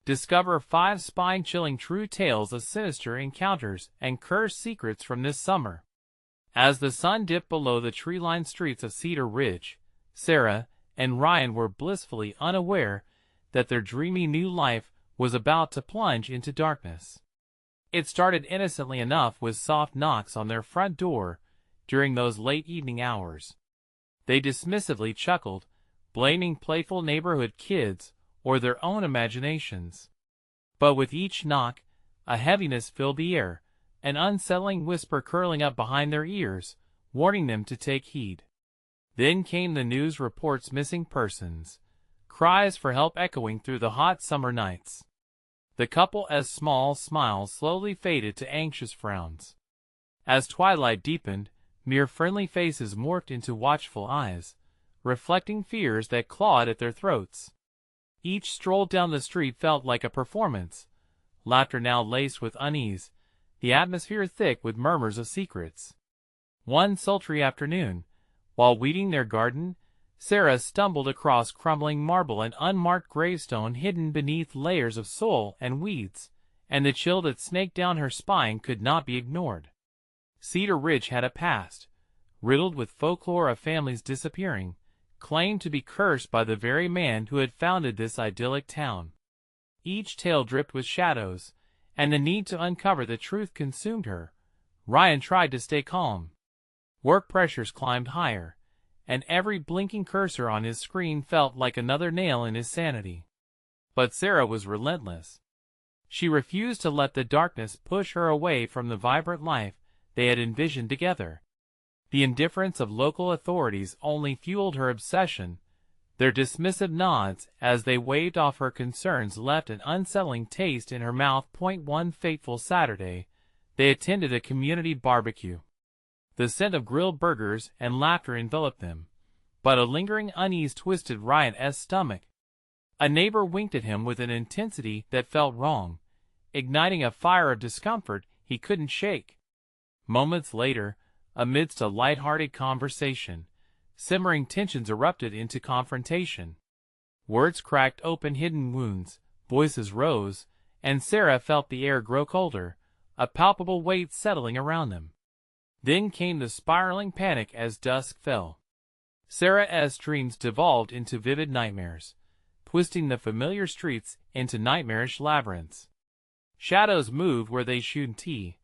Discover 5 spine-chilling true tales of sinister encounters and cursed secrets from this summer. As the sun dipped below the tree-lined streets of Cedar Ridge, Sarah and Ryan were blissfully unaware that their dreamy new life was about to plunge into darkness. It started innocently enough with soft knocks on their front door during those late evening hours. They dismissively chuckled, blaming playful neighborhood kids or their own imaginations. But with each knock, a heaviness filled the air, an unsettling whisper curling up behind their ears, warning them to take heed. Then came the news reports: missing persons, cries for help echoing through the hot summer nights. The couple's small smiles slowly faded to anxious frowns. As twilight deepened, mere friendly faces morphed into watchful eyes, reflecting fears that clawed at their throats. Each stroll down the street felt like a performance, laughter now laced with unease, the atmosphere thick with murmurs of secrets. One sultry afternoon, while weeding their garden, Sarah stumbled across crumbling marble and unmarked gravestone hidden beneath layers of soil and weeds, and the chill that snaked down her spine could not be ignored. Cedar Ridge had a past, riddled with folklore of families disappearing, claimed to be cursed by the very man who had founded this idyllic town. Each tale dripped with shadows, and the need to uncover the truth consumed her. Ryan tried to stay calm. Work pressures climbed higher, and every blinking cursor on his screen felt like another nail in his sanity. But Sarah was relentless. She refused to let the darkness push her away from the vibrant life they had envisioned together. The indifference of local authorities only fueled her obsession. Their dismissive nods as they waved off her concerns left an unsettling taste in her mouth. One fateful Saturday, they attended a community barbecue. The scent of grilled burgers and laughter enveloped them, but a lingering unease twisted Ryan's stomach. A neighbor winked at him with an intensity that felt wrong, igniting a fire of discomfort he couldn't shake. Moments later, amidst a light-hearted conversation, simmering tensions erupted into confrontation. Words cracked open hidden wounds, voices rose, and Sarah felt the air grow colder, a palpable weight settling around them. Then came the spiraling panic as dusk fell. Sarah's dreams devolved into vivid nightmares, twisting the familiar streets into nightmarish labyrinths. Shadows moved where they shooed tea,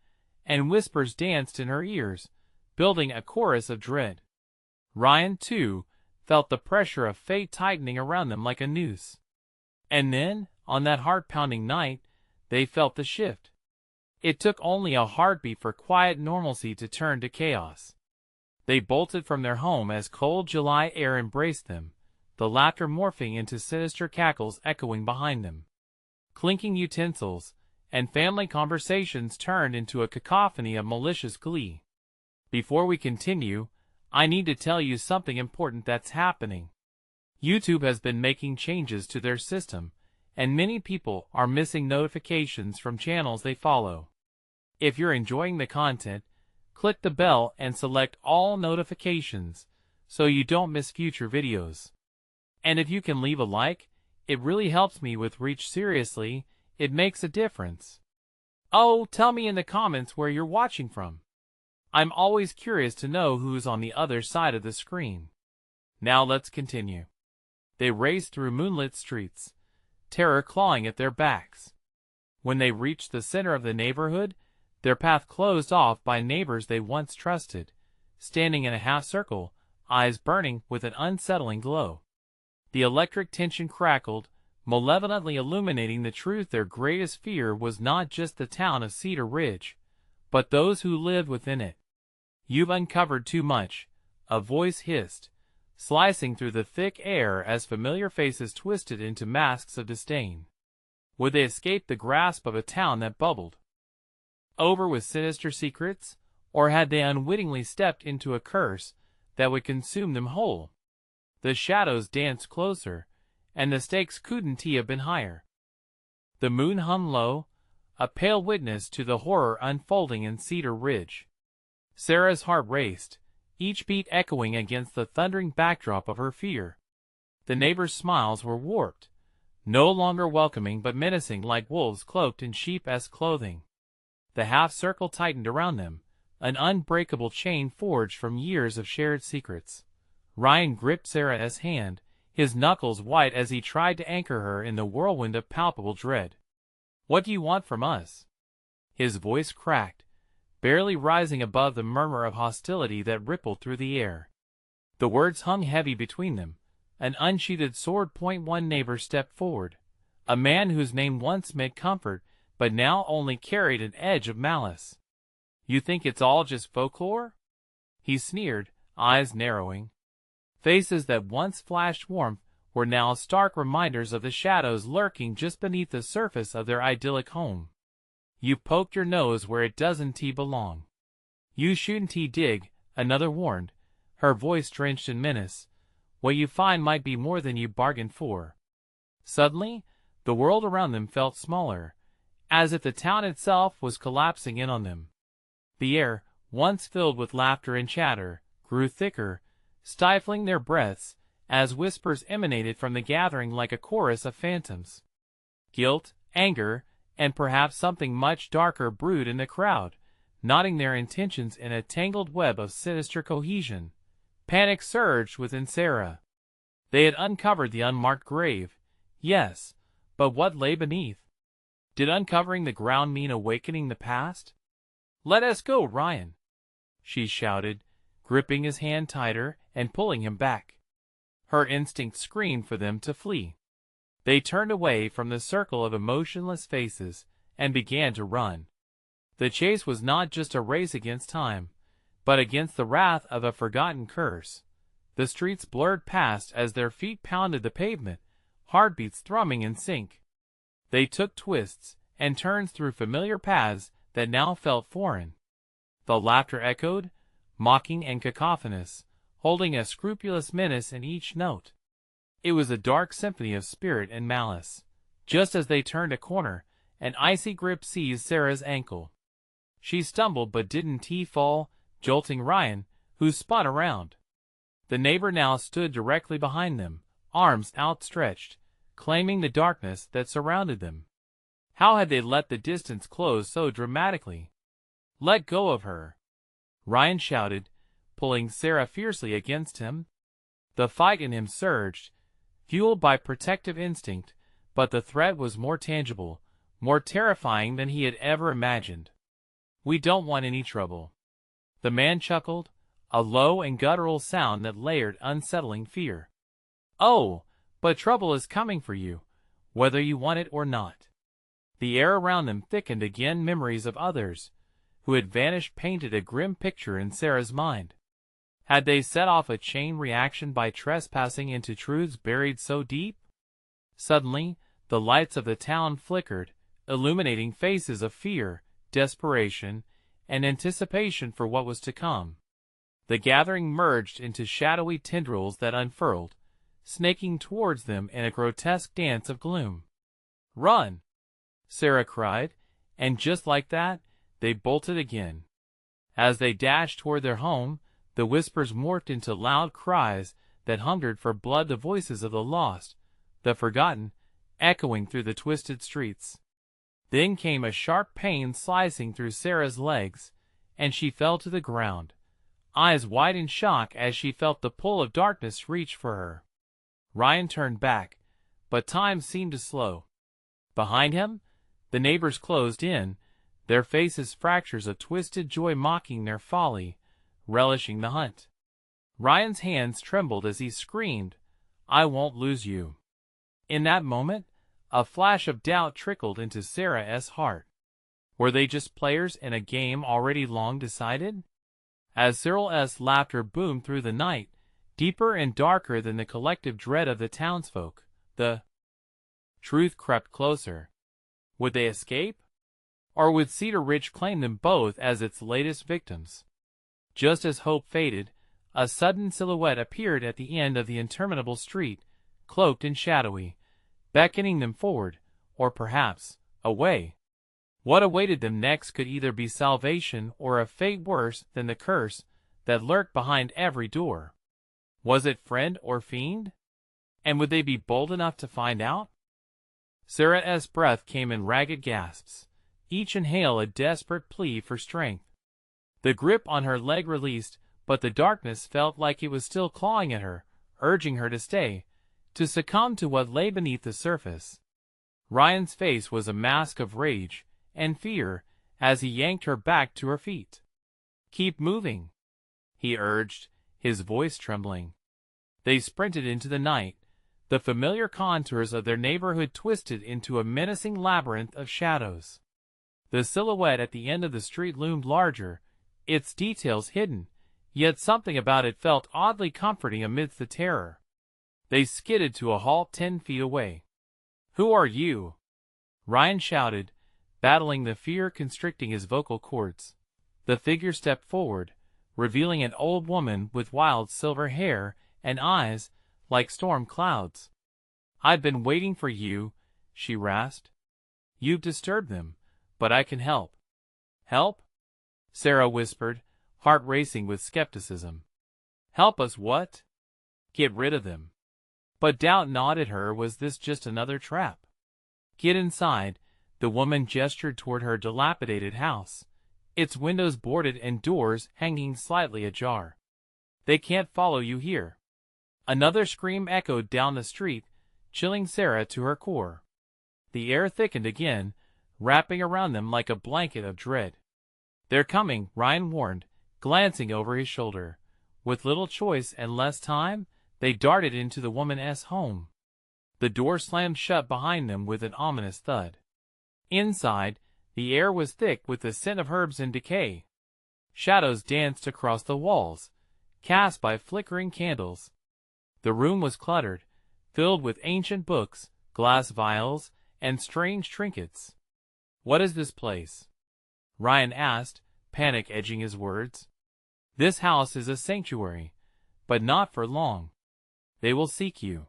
and whispers danced in her ears, building a chorus of dread. Ryan, too, felt the pressure of fate tightening around them like a noose. And then, on that heart-pounding night, they felt the shift. It took only a heartbeat for quiet normalcy to turn to chaos. They bolted from their home as cold July air embraced them, the laughter morphing into sinister cackles echoing behind them. Clinking utensils and family conversations turned into a cacophony of malicious glee. Before we continue, I need to tell you something important that's happening. YouTube has been making changes to their system, and many people are missing notifications from channels they follow. If you're enjoying the content, click the bell and select all notifications so you don't miss future videos. And if you can leave a like, it really helps me with reach. Seriously, it makes a difference. Oh, tell me in the comments where you're watching from. I'm always curious to know who's on the other side of the screen. Now let's continue. They raced through moonlit streets, terror clawing at their backs. When they reached the center of the neighborhood, their path closed off by neighbors they once trusted, standing in a half-circle, eyes burning with an unsettling glow. The electric tension crackled, malevolently illuminating the truth. Their greatest fear was not just the town of Cedar Ridge, but those who lived within it. "You've uncovered too much," a voice hissed, slicing through the thick air as familiar faces twisted into masks of disdain. Would they escape the grasp of a town that bubbled over with sinister secrets, or had they unwittingly stepped into a curse that would consume them whole? The shadows danced closer, and the stakes couldn't have been higher. The moon hung low, a pale witness to the horror unfolding in Cedar Ridge. Sarah's heart raced, each beat echoing against the thundering backdrop of her fear. The neighbors' smiles were warped, no longer welcoming but menacing like wolves cloaked in sheep-esque clothing. The half-circle tightened around them, an unbreakable chain forged from years of shared secrets. Ryan gripped Sarah's hand, his knuckles white as he tried to anchor her in the whirlwind of palpable dread. "What do you want from us?" His voice cracked, barely rising above the murmur of hostility that rippled through the air. The words hung heavy between them. An unsheathed sword point. One neighbor stepped forward, a man whose name once meant comfort, but now only carried an edge of malice. "You think it's all just folklore?" he sneered, eyes narrowing. Faces that once flashed warmth were now stark reminders of the shadows lurking just beneath the surface of their idyllic home. "You poked your nose where it doesn't belong. You shouldn't dig," another warned, her voice drenched in menace. "What you find might be more than you bargained for." Suddenly, the world around them felt smaller, as if the town itself was collapsing in on them. The air, once filled with laughter and chatter, grew thicker, stifling their breaths, as whispers emanated from the gathering like a chorus of phantoms. Guilt, anger, and perhaps something much darker brewed in the crowd, knotting their intentions in a tangled web of sinister cohesion. Panic surged within Sarah. They had uncovered the unmarked grave, yes, but what lay beneath? Did uncovering the ground mean awakening the past? "Let us go, Ryan," she shouted, gripping his hand tighter and pulling him back. Her instinct screamed for them to flee. They turned away from the circle of emotionless faces and began to run. The chase was not just a race against time, but against the wrath of a forgotten curse. The streets blurred past as their feet pounded the pavement, heartbeats thrumming in sync. They took twists and turns through familiar paths that now felt foreign. The laughter echoed, mocking and cacophonous, holding a scrupulous menace in each note. It was a dark symphony of spirit and malice. Just as they turned a corner, an icy grip seized Sarah's ankle. She stumbled but didn't fall, jolting Ryan, who spun around. The neighbor now stood directly behind them, arms outstretched, claiming the darkness that surrounded them. How had they let the distance close so dramatically? "Let go of her!" Ryan shouted, pulling Sarah fiercely against him. The fight in him surged, fueled by protective instinct, but the threat was more tangible, more terrifying than he had ever imagined. "We don't want any trouble." The man chuckled, a low and guttural sound that layered unsettling fear. "Oh, but trouble is coming for you, whether you want it or not." The air around them thickened again. Memories of others who had vanished painted a grim picture in Sarah's mind. Had they set off a chain reaction by trespassing into truths buried so deep? Suddenly, the lights of the town flickered, illuminating faces of fear, desperation, and anticipation for what was to come. The gathering merged into shadowy tendrils that unfurled, snaking towards them in a grotesque dance of gloom. "Run!" Sarah cried, and just like that, they bolted again. As they dashed toward their home, the whispers morphed into loud cries that hungered for blood, the voices of the lost, the forgotten, echoing through the twisted streets. Then came a sharp pain slicing through Sarah's legs, and she fell to the ground, eyes wide in shock as she felt the pull of darkness reach for her. Ryan turned back, but time seemed to slow. Behind him, the neighbors closed in, their faces fractures of twisted joy mocking their folly, relishing the hunt. Ryan's hands trembled as he screamed, "I won't lose you." In that moment, a flash of doubt trickled into Sarah's heart. Were they just players in a game already long decided? As Cyril's laughter boomed through the night, deeper and darker than the collective dread of the townsfolk, the truth crept closer. Would they escape? Or would Cedar Ridge claim them both as its latest victims? Just as hope faded, a sudden silhouette appeared at the end of the interminable street, cloaked and shadowy, beckoning them forward, or perhaps, away. What awaited them next could either be salvation or a fate worse than the curse that lurked behind every door. Was it friend or fiend? And would they be bold enough to find out? Sarah's breath came in ragged gasps, each inhale a desperate plea for strength. The grip on her leg released, but the darkness felt like it was still clawing at her, urging her to stay, to succumb to what lay beneath the surface. Ryan's face was a mask of rage and fear as he yanked her back to her feet. "Keep moving," he urged, his voice trembling. They sprinted into the night, the familiar contours of their neighborhood twisted into a menacing labyrinth of shadows. The silhouette at the end of the street loomed larger, its details hidden, yet something about it felt oddly comforting amidst the terror. They skidded to a halt 10 feet away. "Who are you?" Ryan shouted, battling the fear constricting his vocal cords. The figure stepped forward, revealing an old woman with wild silver hair and eyes like storm clouds. "I've been waiting for you," she rasped. "You've disturbed them, but I can help." "Help?" Sarah whispered, heart racing with skepticism. "Help us what?" "Get rid of them." But doubt gnawed at her. Was this just another trap? "Get inside," the woman gestured toward her dilapidated house, its windows boarded and doors hanging slightly ajar. "They can't follow you here." Another scream echoed down the street, chilling Sarah to her core. The air thickened again, wrapping around them like a blanket of dread. "They're coming," Ryan warned, glancing over his shoulder. With little choice and less time, they darted into the woman's home. The door slammed shut behind them with an ominous thud. Inside, the air was thick with the scent of herbs and decay. Shadows danced across the walls, cast by flickering candles. The room was cluttered, filled with ancient books, glass vials, and strange trinkets. "What is this place?" Ryan asked, panic edging his words. "This house is a sanctuary, but not for long. They will seek you,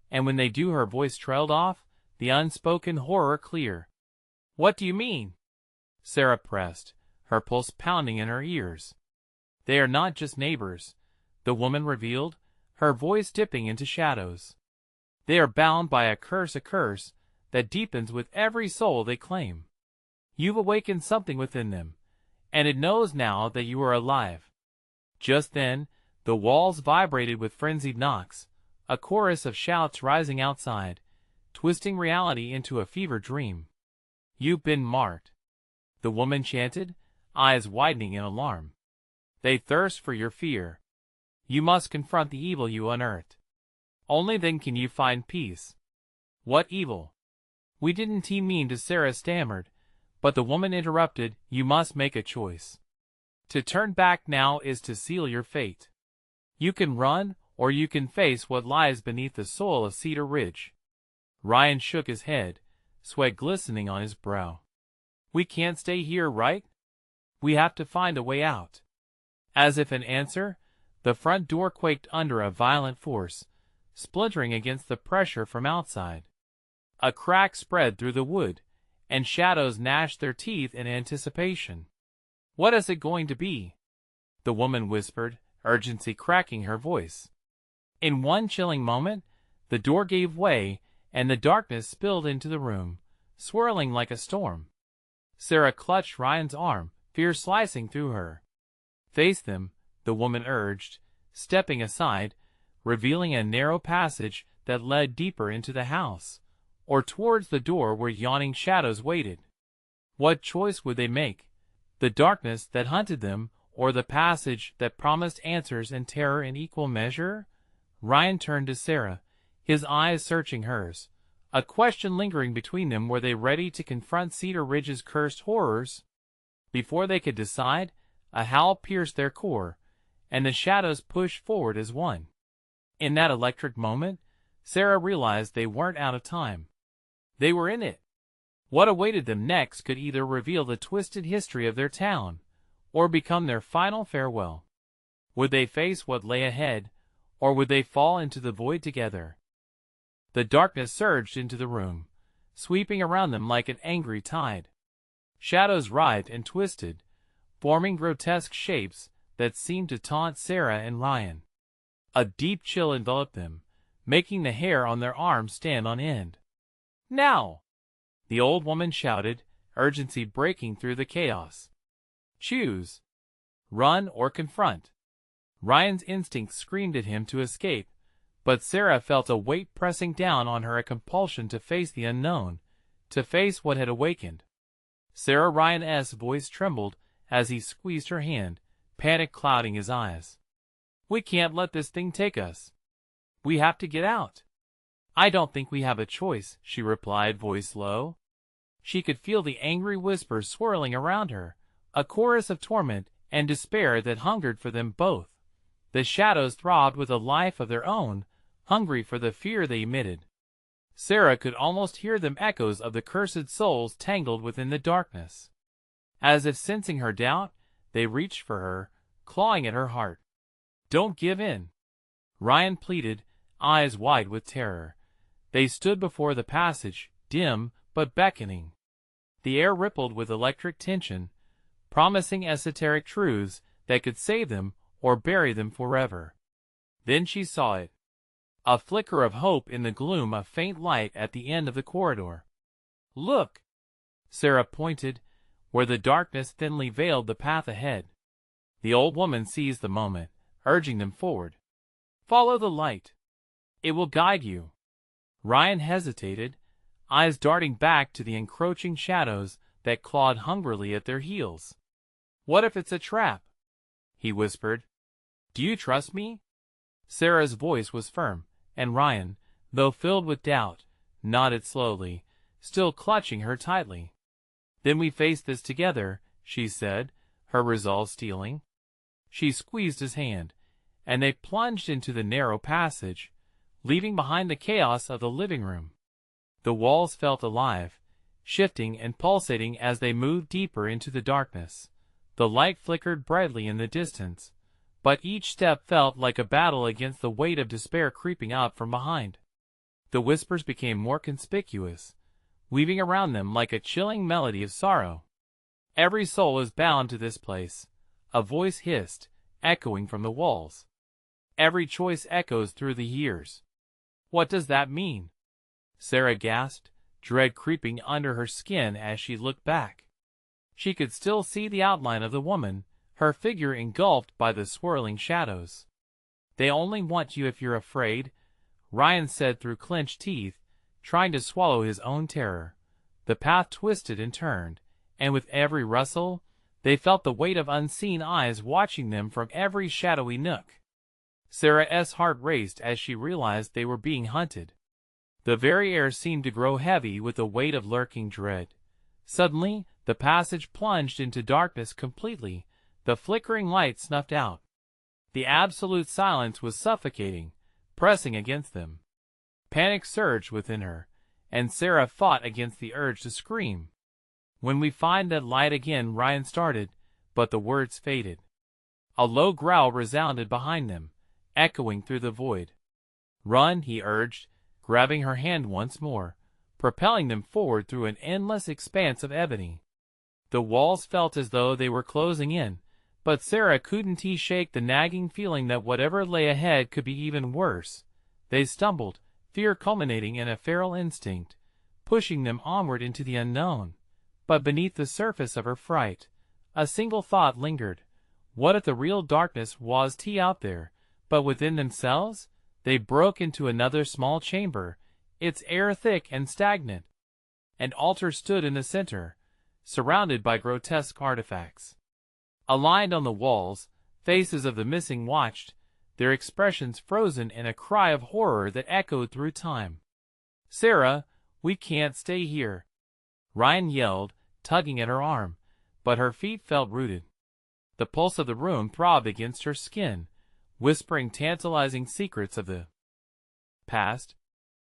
and when they do," her voice trailed off, the unspoken horror clear. "What do you mean?" Sarah pressed, her pulse pounding in her ears. "They are not just neighbors," the woman revealed, her voice dipping into shadows. "They are bound by a curse that deepens with every soul they claim. You've awakened something within them, and it knows now that you are alive." Just then, the walls vibrated with frenzied knocks, a chorus of shouts rising outside, twisting reality into a fever dream. "You've been marked," the woman chanted, eyes widening in alarm. "They thirst for your fear. You must confront the evil you unearthed. Only then can you find peace." "What evil?" "We didn't mean to," Sarah stammered, but the woman interrupted. "You must make a choice. To turn back now is to seal your fate. You can run, or you can face what lies beneath the soil of Cedar Ridge." Ryan shook his head, sweat glistening on his brow. "We can't stay here, right? We have to find a way out." As if in answer, the front door quaked under a violent force, splintering against the pressure from outside. A crack spread through the wood, and shadows gnashed their teeth in anticipation. "What is it going to be?" the woman whispered, urgency cracking her voice. In one chilling moment, the door gave way, and the darkness spilled into the room, swirling like a storm. Sarah clutched Ryan's arm, fear slicing through her. "Face them," the woman urged, stepping aside, revealing a narrow passage that led deeper into the house, or towards the door where yawning shadows waited. What choice would they make? The darkness that hunted them, or the passage that promised answers and terror in equal measure? Ryan turned to Sarah, his eyes searching hers, a question lingering between them. Were they ready to confront Cedar Ridge's cursed horrors? Before they could decide, a howl pierced their core, and the shadows pushed forward as one. In that electric moment, Sarah realized they weren't out of time. They were in it. What awaited them next could either reveal the twisted history of their town, or become their final farewell. Would they face what lay ahead, or would they fall into the void together? The darkness surged into the room, sweeping around them like an angry tide. Shadows writhed and twisted, forming grotesque shapes that seemed to taunt Sarah and Ryan. A deep chill enveloped them, making the hair on their arms stand on end. "Now!" the old woman shouted, urgency breaking through the chaos. Choose. Run or confront. Ryan's instinct screamed at him to escape, but Sarah felt a weight pressing down on her, a compulsion to face the unknown, to face what had awakened. Ryan's voice trembled as he squeezed her hand, panic clouding his eyes. We can't let this thing take us. We have to get out. I don't think we have a choice, she replied, voice low. She could feel the angry whispers swirling around her, a chorus of torment and despair that hungered for them both. The shadows throbbed with a life of their own, hungry for the fear they emitted. Sarah could almost hear them, echoes of the cursed souls tangled within the darkness. As if sensing her doubt, they reached for her, clawing at her heart. Don't give in, Ryan pleaded, eyes wide with terror. They stood before the passage, dim but beckoning. The air rippled with electric tension, promising esoteric truths that could save them or bury them forever. Then she saw it. A flicker of hope in the gloom, a faint light at the end of the corridor. Look! Sarah pointed, where the darkness thinly veiled the path ahead. The old woman seized the moment, urging them forward. Follow the light. It will guide you. Ryan hesitated, eyes darting back to the encroaching shadows that clawed hungrily at their heels. What if it's a trap? He whispered. Do you trust me? Sarah's voice was firm, and Ryan, though filled with doubt, nodded slowly, still clutching her tightly. Then we face this together, she said, her resolve stealing. She squeezed his hand, and they plunged into the narrow passage, leaving behind the chaos of the living room. The walls felt alive, shifting and pulsating as they moved deeper into the darkness. The light flickered brightly in the distance, but each step felt like a battle against the weight of despair creeping up from behind. The whispers became more conspicuous, weaving around them like a chilling melody of sorrow. Every soul is bound to this place, a voice hissed, echoing from the walls. Every choice echoes through the years. What does that mean? Sarah gasped, dread creeping under her skin as she looked back. She could still see the outline of the woman, her figure engulfed by the swirling shadows. They only want you if you're afraid, Ryan said through clenched teeth, trying to swallow his own terror. The path twisted and turned, and with every rustle, they felt the weight of unseen eyes watching them from every shadowy nook. Sarah's heart raced as she realized they were being hunted. The very air seemed to grow heavy with the weight of lurking dread. Suddenly, the passage plunged into darkness completely, the flickering light snuffed out. The absolute silence was suffocating, pressing against them. Panic surged within her, and Sarah fought against the urge to scream. When we find that light again, Ryan started, but the words faded. A low growl resounded behind them, echoing through the void. Run, he urged, grabbing her hand once more, propelling them forward through an endless expanse of ebony. The walls felt as though they were closing in, but Sarah couldn't shake the nagging feeling that whatever lay ahead could be even worse. They stumbled, fear culminating in a feral instinct, pushing them onward into the unknown. But beneath the surface of her fright, a single thought lingered. What if the real darkness was out there, but within themselves? They broke into another small chamber, its air thick and stagnant. An altar stood in the center, surrounded by grotesque artifacts. Aligned on the walls, faces of the missing watched, their expressions frozen in a cry of horror that echoed through time. Sarah, we can't stay here, Ryan yelled, tugging at her arm, but her feet felt rooted. The pulse of the room throbbed against her skin, whispering tantalizing secrets of the past.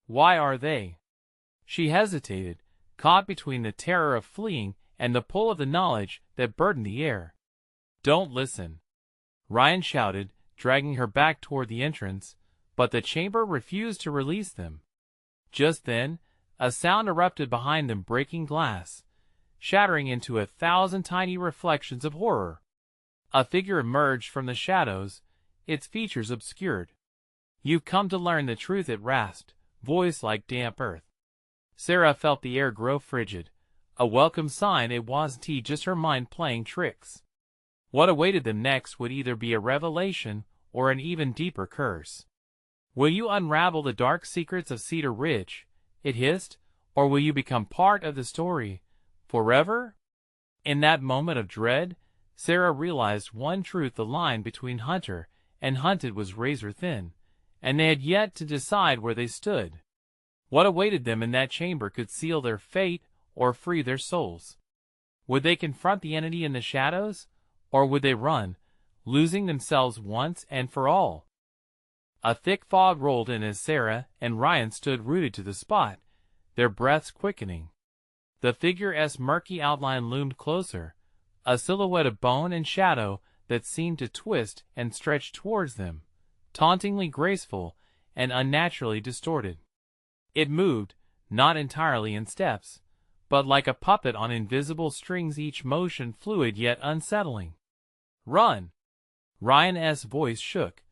Why are they? She hesitated, caught between the terror of fleeing and the pull of the knowledge that burdened the air. Don't listen, Ryan shouted, dragging her back toward the entrance, but the chamber refused to release them. Just then, a sound erupted behind them, breaking glass, shattering into 1,000 tiny reflections of horror. A figure emerged from the shadows, its features obscured. You've come to learn the truth, it rasped, voice like damp earth. Sarah felt the air grow frigid, a welcome sign it wasn't just her mind playing tricks. What awaited them next would either be a revelation or an even deeper curse. "Will you unravel the dark secrets of Cedar Ridge," it hissed, "or will you become part of the story forever?" In that moment of dread, Sarah realized one truth: the line between hunter and hunted was razor thin, and they had yet to decide where they stood. What awaited them in that chamber could seal their fate or free their souls. Would they confront the entity in the shadows, or would they run, losing themselves once and for all? A thick fog rolled in as Sarah and Ryan stood rooted to the spot, their breaths quickening. The figure's murky outline loomed closer, a silhouette of bone and shadow that seemed to twist and stretch towards them, tauntingly graceful and unnaturally distorted. It moved, not entirely in steps, but like a puppet on invisible strings, each motion fluid yet unsettling. "Run!" Ryan's voice shook,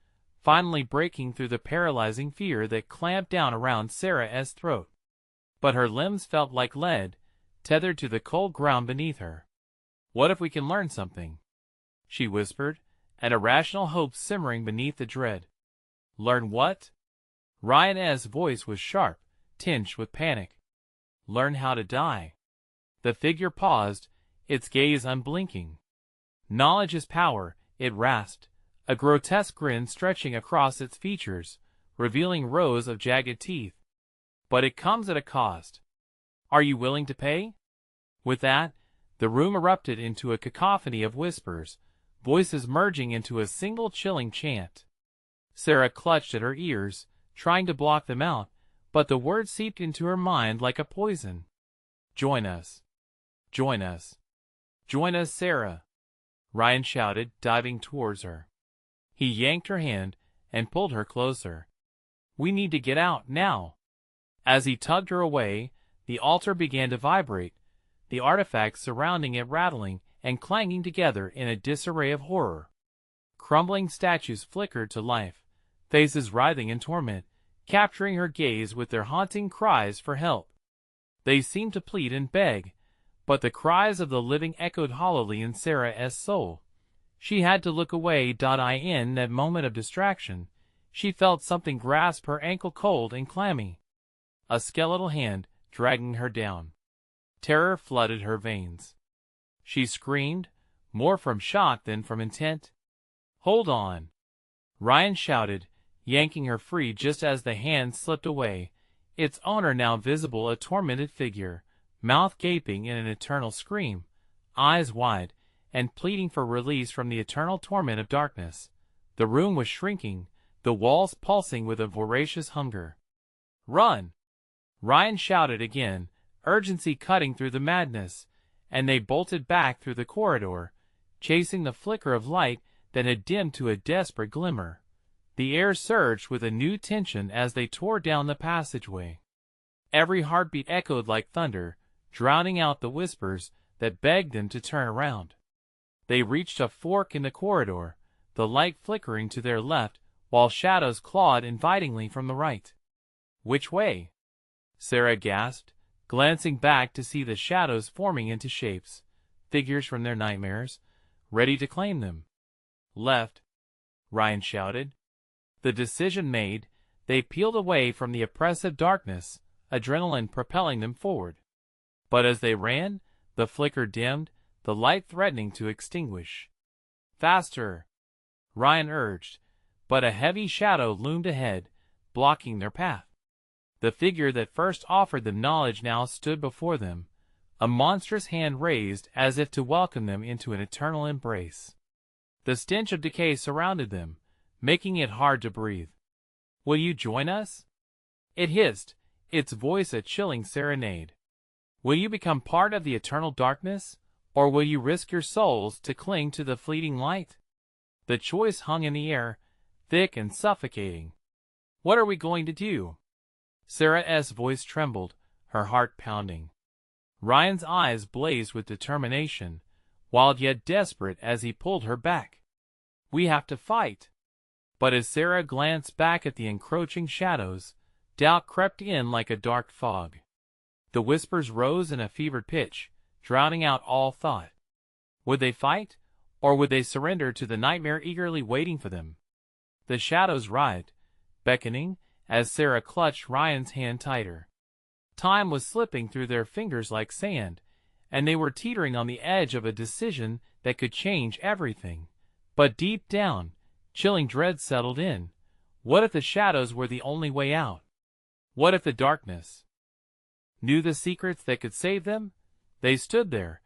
finally breaking through the paralyzing fear that clamped down around Sarah's throat. But her limbs felt like lead, tethered to the cold ground beneath her. "What if we can learn something?" she whispered, an irrational hope simmering beneath the dread. "Learn what?" Ryan's voice was sharp, tinged with panic. "Learn how to die." The figure paused, its gaze unblinking. "Knowledge is power," it rasped, a grotesque grin stretching across its features, revealing rows of jagged teeth. "But it comes at a cost. Are you willing to pay?" With that, the room erupted into a cacophony of whispers, voices merging into a single chilling chant. Sarah clutched at her ears, trying to block them out, but the words seeped into her mind like a poison. "Join us. Join us. Join us, Sarah," Ryan shouted, diving towards her. He yanked her hand and pulled her closer. "We need to get out, now." As he tugged her away, the altar began to vibrate, the artifacts surrounding it rattling and clanging together in a disarray of horror. Crumbling statues flickered to life, faces writhing in torment, capturing her gaze with their haunting cries for help. They seemed to plead and beg, but the cries of the living echoed hollowly in Sarah's soul. She had to look away. In that moment of distraction, she felt something grasp her ankle, cold and clammy. A skeletal hand dragging her down. Terror flooded her veins. She screamed, more from shock than from intent. "Hold on!" Ryan shouted, yanking her free just as the hand slipped away, its owner now visible, a tormented figure, mouth gaping in an eternal scream, eyes wide, and pleading for release from the eternal torment of darkness. The room was shrinking, the walls pulsing with a voracious hunger. "Run!" Ryan shouted again, urgency cutting through the madness, and they bolted back through the corridor, chasing the flicker of light that had dimmed to a desperate glimmer. The air surged with a new tension as they tore down the passageway. Every heartbeat echoed like thunder, drowning out the whispers that begged them to turn around. They reached a fork in the corridor, the light flickering to their left, while shadows clawed invitingly from the right. "Which way?" Sarah gasped, glancing back to see the shadows forming into shapes, figures from their nightmares, ready to claim them. "Left," Ryan shouted. The decision made, they peeled away from the oppressive darkness, adrenaline propelling them forward. But as they ran, the flicker dimmed, the light threatening to extinguish. "Faster!" Ryan urged, but a heavy shadow loomed ahead, blocking their path. The figure that first offered them knowledge now stood before them, a monstrous hand raised as if to welcome them into an eternal embrace. The stench of decay surrounded them, making it hard to breathe. "Will you join us?" it hissed, its voice a chilling serenade. "Will you become part of the eternal darkness, or will you risk your souls to cling to the fleeting light?" The choice hung in the air, thick and suffocating. "What are we going to do?" Sarah's voice trembled, her heart pounding. Ryan's eyes blazed with determination, wild yet desperate as he pulled her back. "We have to fight." But as Sarah glanced back at the encroaching shadows, doubt crept in like a dark fog. The whispers rose in a fevered pitch, drowning out all thought. Would they fight, or would they surrender to the nightmare eagerly waiting for them? The shadows writhed, beckoning, as Sarah clutched Ryan's hand tighter. Time was slipping through their fingers like sand, and they were teetering on the edge of a decision that could change everything. But deep down, chilling dread settled in. What if the shadows were the only way out? What if the darkness knew the secrets that could save them? They stood there,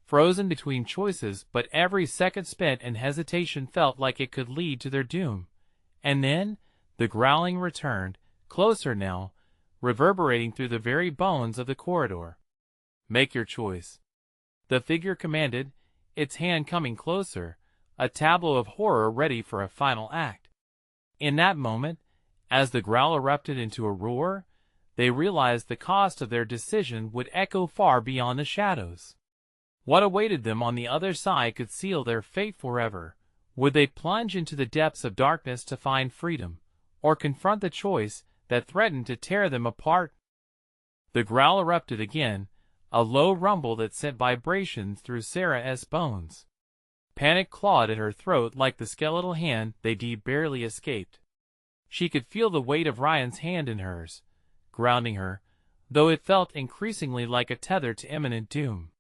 frozen between choices, but every second spent in hesitation felt like it could lead to their doom. And then, the growling returned, closer now, reverberating through the very bones of the corridor. Make your choice. The figure commanded, its hand coming closer, a tableau of horror ready for a final act. In that moment, as the growl erupted into a roar, they realized the cost of their decision would echo far beyond the shadows. What awaited them on the other side could seal their fate forever. Would they plunge into the depths of darkness to find freedom, or confront the choice that threatened to tear them apart? The growl erupted again, a low rumble that sent vibrations through Sarah's bones. Panic clawed at her throat like the skeletal hand they'd barely escaped. She could feel the weight of Ryan's hand in hers, grounding her, though it felt increasingly like a tether to imminent doom.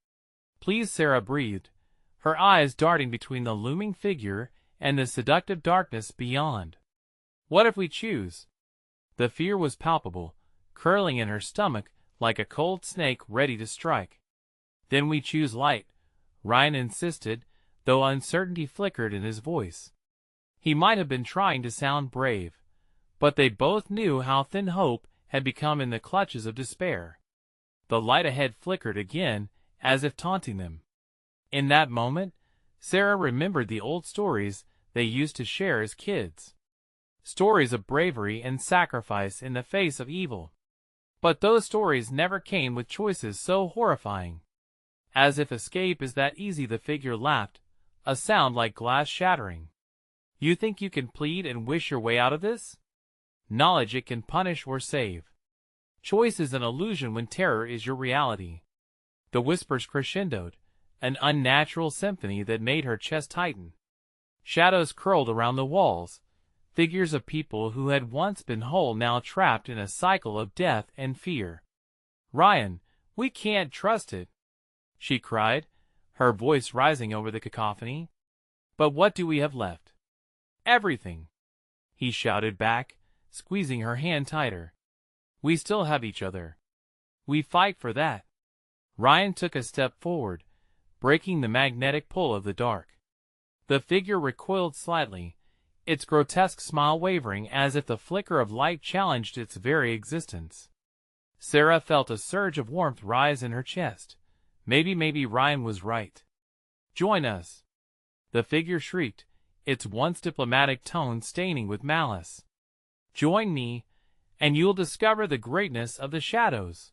Please, Sarah breathed, her eyes darting between the looming figure and the seductive darkness beyond. What if we choose? The fear was palpable, curling in her stomach like a cold snake ready to strike. Then we choose light, Ryan insisted, though uncertainty flickered in his voice. He might have been trying to sound brave, but they both knew how thin hope had become in the clutches of despair. The light ahead flickered again, as if taunting them. In that moment, Sarah remembered the old stories they used to share as kids. Stories of bravery and sacrifice in the face of evil. But those stories never came with choices so horrifying. As if escape is that easy, the figure laughed, a sound like glass shattering. You think you can plead and wish your way out of this? Knowledge it can punish or save. Choice is an illusion when terror is your reality. The whispers crescendoed, an unnatural symphony that made her chest tighten. Shadows curled around the walls, figures of people who had once been whole now trapped in a cycle of death and fear. Ryan, we can't trust it, she cried, her voice rising over the cacophony. But what do we have left? Everything, he shouted back, squeezing her hand tighter. We still have each other. We fight for that. Ryan took a step forward, breaking the magnetic pull of the dark. The figure recoiled slightly, its grotesque smile wavering as if the flicker of light challenged its very existence. Sarah felt a surge of warmth rise in her chest. Maybe Ryan was right. Join us, the figure shrieked, its once diplomatic tone staining with malice. Join me, and you'll discover the greatness of the shadows.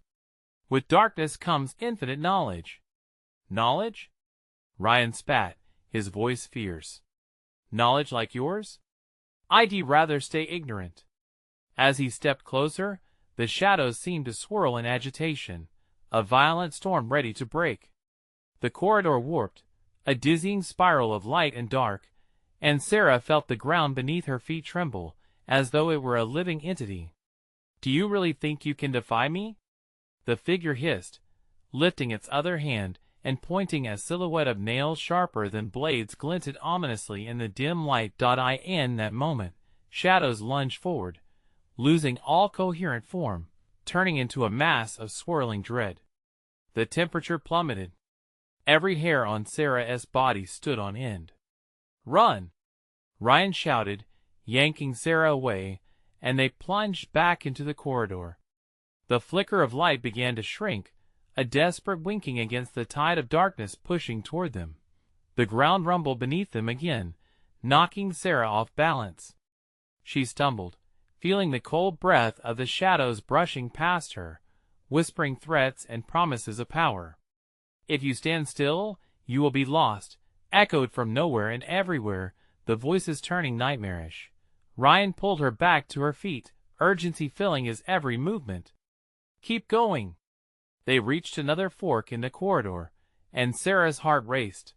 With darkness comes infinite knowledge. Knowledge? Ryan spat, his voice fierce. Knowledge like yours? I'd rather stay ignorant. As he stepped closer, the shadows seemed to swirl in agitation, a violent storm ready to break. The corridor warped, a dizzying spiral of light and dark, and Sarah felt the ground beneath her feet tremble, as though it were a living entity. Do you really think you can defy me? The figure hissed, lifting its other hand and pointing a silhouette of nails sharper than blades glinted ominously in the dim light. In that moment, shadows lunged forward, losing all coherent form, turning into a mass of swirling dread. The temperature plummeted. Every hair on Sarah's body stood on end. Run! Ryan shouted, yanking Sarah away, and they plunged back into the corridor. The flicker of light began to shrink, a desperate winking against the tide of darkness pushing toward them. The ground rumbled beneath them again, knocking Sarah off balance. She stumbled, feeling the cold breath of the shadows brushing past her, whispering threats and promises of power. If you stand still, you will be lost, echoed from nowhere and everywhere, the voices turning nightmarish. Ryan pulled her back to her feet, urgency filling his every movement. Keep going! They reached another fork in the corridor, and Sarah's heart raced.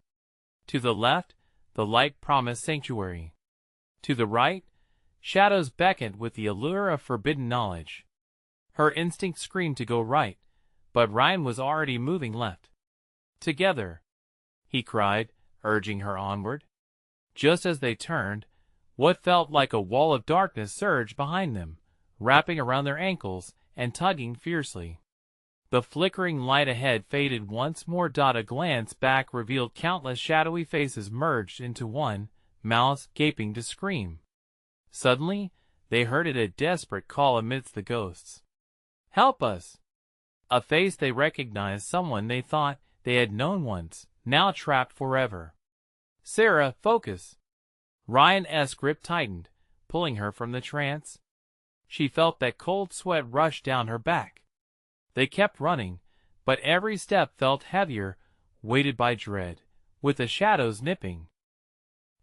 To the left, the light promised sanctuary. To the right, shadows beckoned with the allure of forbidden knowledge. Her instinct screamed to go right, but Ryan was already moving left. "Together!" he cried, urging her onward. Just as they turned, what felt like a wall of darkness surged behind them, wrapping around their ankles and tugging fiercely. The flickering light ahead faded once more. A glance back revealed countless shadowy faces merged into one, mouths gaping to scream. Suddenly, they heard a desperate call amidst the ghosts. "Help us!" A face they recognized, someone they thought they had known once, now trapped forever. "Sarah, focus!" Ryan's grip tightened, pulling her from the trance. She felt that cold sweat rush down her back. They kept running, but every step felt heavier, weighted by dread, with the shadows nipping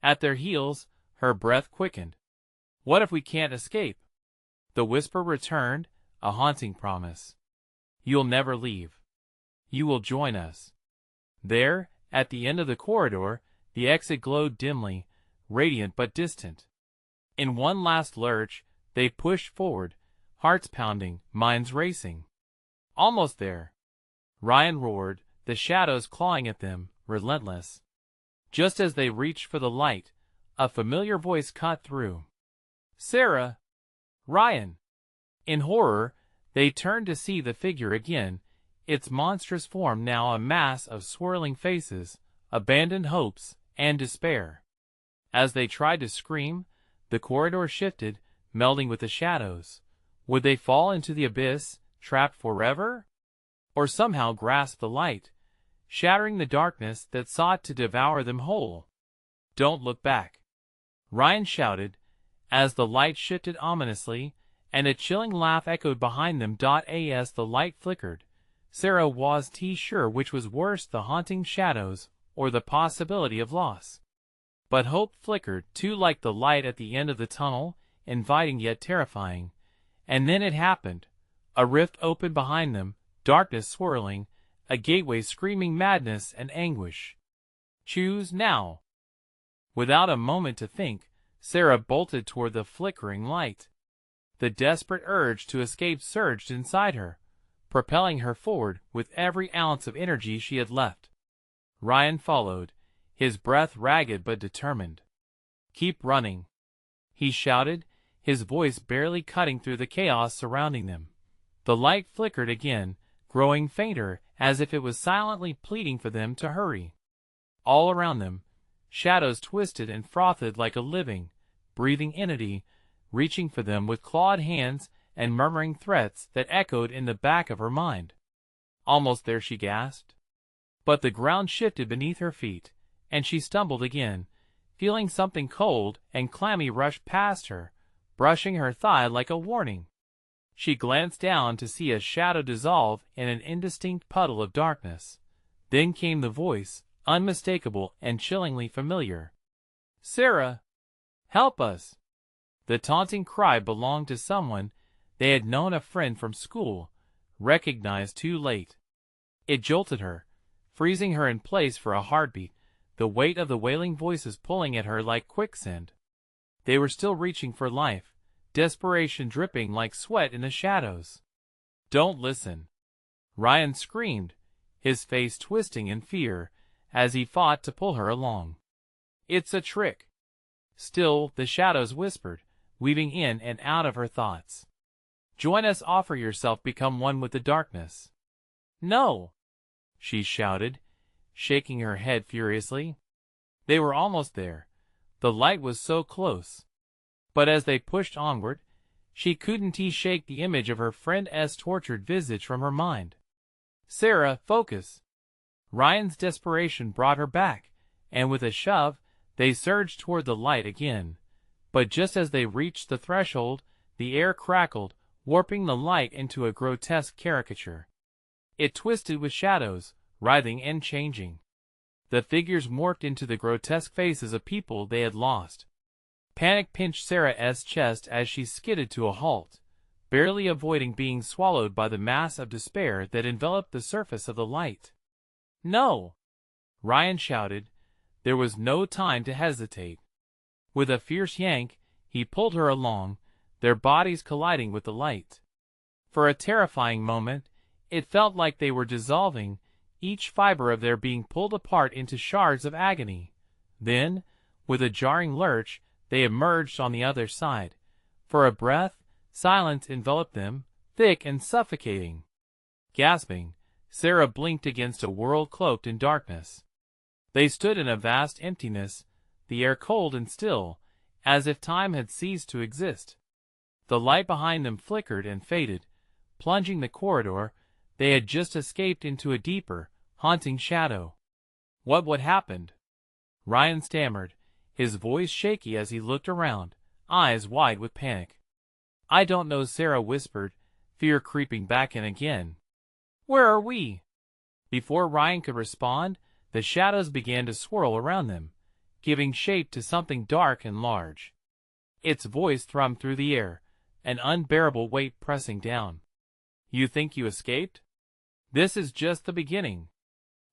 at their heels. Her breath quickened. "What if we can't escape?" The whisper returned, a haunting promise. "You'll never leave. You will join us." There, at the end of the corridor, the exit glowed dimly, radiant but distant. In one last lurch, they pushed forward, hearts pounding, minds racing. "Almost there!" Ryan roared, the shadows clawing at them, relentless. Just as they reached for the light, a familiar voice cut through. "Sarah!" "Ryan!" In horror, they turned to see the figure again, its monstrous form now a mass of swirling faces, abandoned hopes, and despair. As they tried to scream, the corridor shifted, melding with the shadows. Would they fall into the abyss, trapped forever? Or somehow grasp the light, shattering the darkness that sought to devour them whole? "Don't look back!" Ryan shouted, as the light shifted ominously, and a chilling laugh echoed behind them. As the light flickered, Sarah wasn't sure which was worse, the haunting shadows or the possibility of loss. But hope flickered too, like the light at the end of the tunnel, inviting yet terrifying. And then it happened. A rift opened behind them, darkness swirling, a gateway screaming madness and anguish. "Choose now!" Without a moment to think, Sarah bolted toward the flickering light. The desperate urge to escape surged inside her, propelling her forward with every ounce of energy she had left. Ryan followed, his breath ragged but determined. "Keep running!" he shouted, his voice barely cutting through the chaos surrounding them. The light flickered again, growing fainter, as if it was silently pleading for them to hurry. All around them, shadows twisted and frothed like a living, breathing entity, reaching for them with clawed hands and murmuring threats that echoed in the back of her mind. "Almost there," she gasped. But the ground shifted beneath her feet, and she stumbled again, feeling something cold and clammy rush past her, brushing her thigh like a warning. She glanced down to see a shadow dissolve in an indistinct puddle of darkness. Then came the voice, unmistakable and chillingly familiar. "Sarah! Help us!" The taunting cry belonged to someone they had known, a friend from school, recognized too late. It jolted her, freezing her in place for a heartbeat, the weight of the wailing voices pulling at her like quicksand. They were still reaching for life, desperation dripping like sweat in the shadows. "Don't listen!" Ryan screamed, his face twisting in fear, as he fought to pull her along. "It's a trick!" Still, the shadows whispered, weaving in and out of her thoughts. "Join us, offer yourself, become one with the darkness." "No!" she shouted, shaking her head furiously. They were almost there. The light was so close. But as they pushed onward, she couldn't shake the image of her friend's tortured visage from her mind. "Sarah, focus!" Ryan's desperation brought her back, and with a shove, they surged toward the light again. But just as they reached the threshold, the air crackled, warping the light into a grotesque caricature. It twisted with shadows, writhing and changing. The figures morphed into the grotesque faces of people they had lost. Panic pinched Sarah's chest as she skidded to a halt, barely avoiding being swallowed by the mass of despair that enveloped the surface of the light. "No!" Ryan shouted. There was no time to hesitate. With a fierce yank, he pulled her along, their bodies colliding with the light. For a terrifying moment, it felt like they were dissolving, each fiber of their being pulled apart into shards of agony. Then, with a jarring lurch, they emerged on the other side. For a breath, silence enveloped them, thick and suffocating. Gasping, Sarah blinked against a world cloaked in darkness. They stood in a vast emptiness, the air cold and still, as if time had ceased to exist. The light behind them flickered and faded, plunging the corridor. They had just escaped into a deeper, haunting shadow. What happened? Ryan stammered, his voice shaky as he looked around, eyes wide with panic. "I don't know," Sarah whispered, fear creeping back in again. "Where are we?" Before Ryan could respond, the shadows began to swirl around them, giving shape to something dark and large. Its voice thrummed through the air, an unbearable weight pressing down. "You think you escaped? This is just the beginning.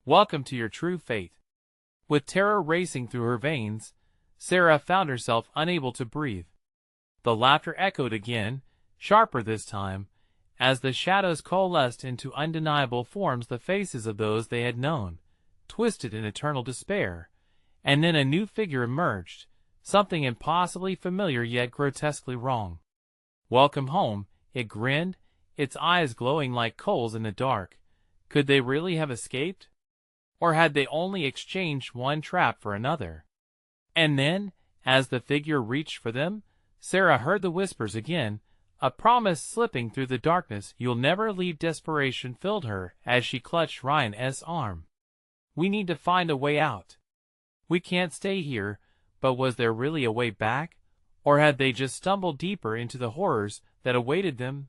Welcome to your true fate." With terror racing through her veins, Sarah found herself unable to breathe. The laughter echoed again, sharper this time, as the shadows coalesced into undeniable forms, the faces of those they had known, twisted in eternal despair. And then a new figure emerged, something impossibly familiar yet grotesquely wrong. "Welcome home," it grinned, its eyes glowing like coals in the dark. Could they really have escaped? Or had they only exchanged one trap for another? And then, as the figure reached for them, Sarah heard the whispers again, a promise slipping through the darkness. "You'll never leave." Desperation filled her as she clutched Ryan's arm. "We need to find a way out. We can't stay here." But was there really a way back? Or had they just stumbled deeper into the horrors that awaited them?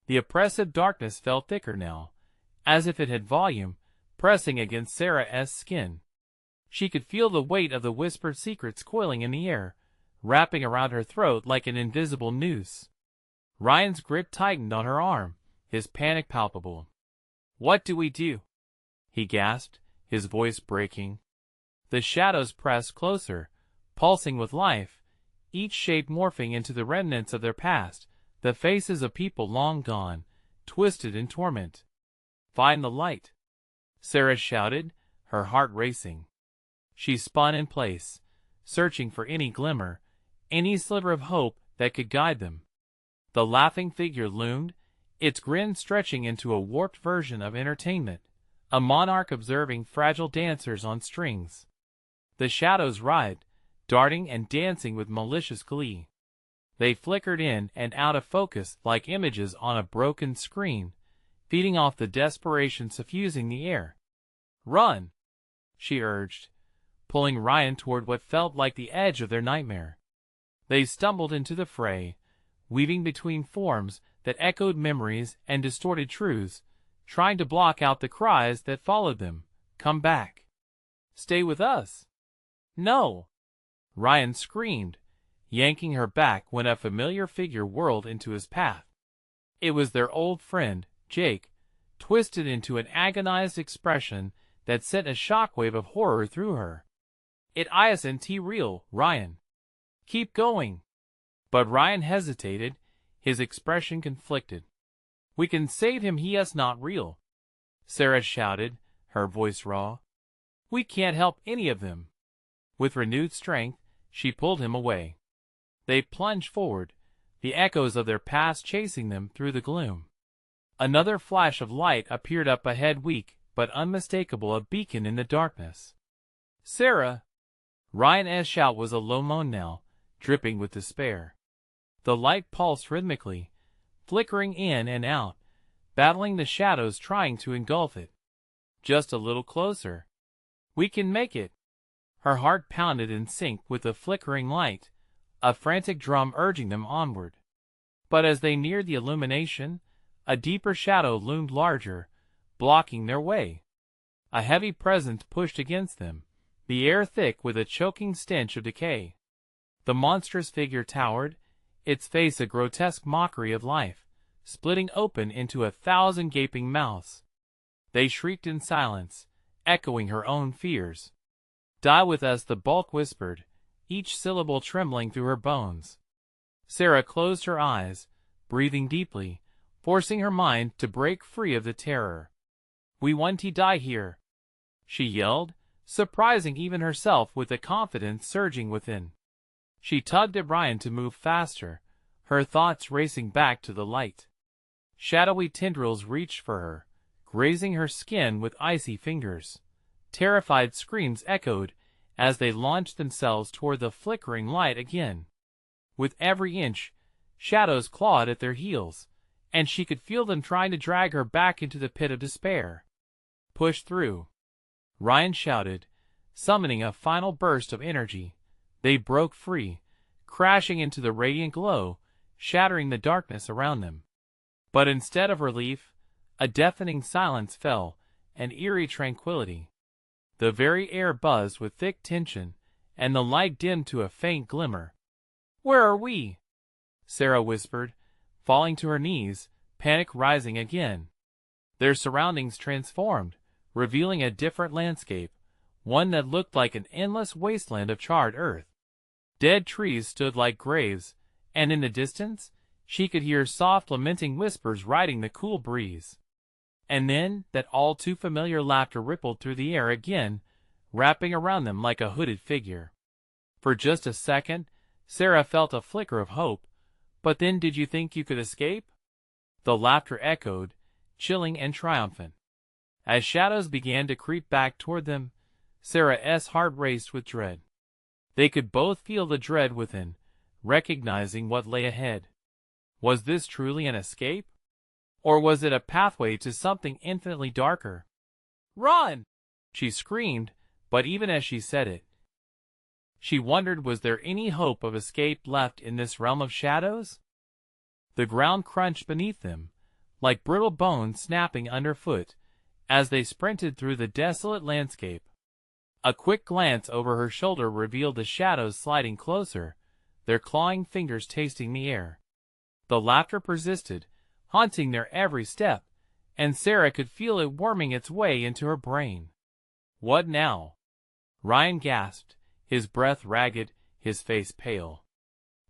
The oppressive darkness felt thicker now, as if it had volume, pressing against Sarah's skin. She could feel the weight of the whispered secrets coiling in the air, wrapping around her throat like an invisible noose. Ryan's grip tightened on her arm, his panic palpable. "What do we do?" he gasped, his voice breaking. The shadows pressed closer, pulsing with life, each shape morphing into the remnants of their past, the faces of people long gone, twisted in torment. "Find the light," Sarah shouted, her heart racing. She spun in place, searching for any glimmer, any sliver of hope that could guide them. The laughing figure loomed, its grin stretching into a warped version of entertainment, a monarch observing fragile dancers on strings. The shadows writhed, darting and dancing with malicious glee. They flickered in and out of focus like images on a broken screen, feeding off the desperation suffusing the air. "Run!" she urged, pulling Ryan toward what felt like the edge of their nightmare. They stumbled into the fray, weaving between forms that echoed memories and distorted truths, trying to block out the cries that followed them. "Come back! Stay with us!" "No!" Ryan screamed, yanking her back when a familiar figure whirled into his path. It was their old friend, Jake, twisted into an agonized expression that sent a shockwave of horror through her. "It isn't real, Ryan. Keep going." But Ryan hesitated, his expression conflicted. "We can save him, he is not real," Sarah shouted, her voice raw. "We can't help any of them." With renewed strength, she pulled him away. They plunged forward, the echoes of their past chasing them through the gloom. Another flash of light appeared up ahead, weak but unmistakable, a beacon in the darkness. "Sarah!" Ryan's shout was a low moan now, dripping with despair. The light pulsed rhythmically, flickering in and out, battling the shadows trying to engulf it. "Just a little closer. We can make it." Her heart pounded in sync with the flickering light, a frantic drum urging them onward. But as they neared the illumination, a deeper shadow loomed larger, blocking their way. A heavy presence pushed against them, the air thick with a choking stench of decay. The monstrous figure towered, its face a grotesque mockery of life, splitting open into 1,000 gaping mouths. They shrieked in silence, echoing her own fears. "Die with us," the bulk whispered, each syllable trembling through her bones. Sarah closed her eyes, breathing deeply, forcing her mind to break free of the terror. "We want to die here," she yelled, surprising even herself with the confidence surging within. She tugged at Ryan to move faster, her thoughts racing back to the light. Shadowy tendrils reached for her, grazing her skin with icy fingers. Terrified screams echoed as they launched themselves toward the flickering light again. With every inch, shadows clawed at their heels, and she could feel them trying to drag her back into the pit of despair. "Push through," Ryan shouted, summoning a final burst of energy. They broke free, crashing into the radiant glow, shattering the darkness around them. But instead of relief, a deafening silence fell, an eerie tranquility. The very air buzzed with thick tension, and the light dimmed to a faint glimmer. "Where are we?" Sarah whispered, falling to her knees, panic rising again. Their surroundings transformed, revealing a different landscape, one that looked like an endless wasteland of charred earth. Dead trees stood like graves, and in the distance, she could hear soft lamenting whispers riding the cool breeze. And then that all too familiar laughter rippled through the air again, wrapping around them like a hooded figure. For just a second, Sarah felt a flicker of hope, but then did you think you could escape? The laughter echoed, chilling and triumphant. As shadows began to creep back toward them, Sarah's heart raced with dread. They could both feel the dread within, recognizing what lay ahead. Was this truly an escape? Or was it a pathway to something infinitely darker? "Run!" she screamed, but even as she said it, she wondered, was there any hope of escape left in this realm of shadows? The ground crunched beneath them, like brittle bones snapping underfoot, as they sprinted through the desolate landscape. A quick glance over her shoulder revealed the shadows sliding closer, their clawing fingers tasting the air. The laughter persisted, haunting their every step, and Sarah could feel it worming its way into her brain. "What now?" Ryan gasped, his breath ragged, his face pale.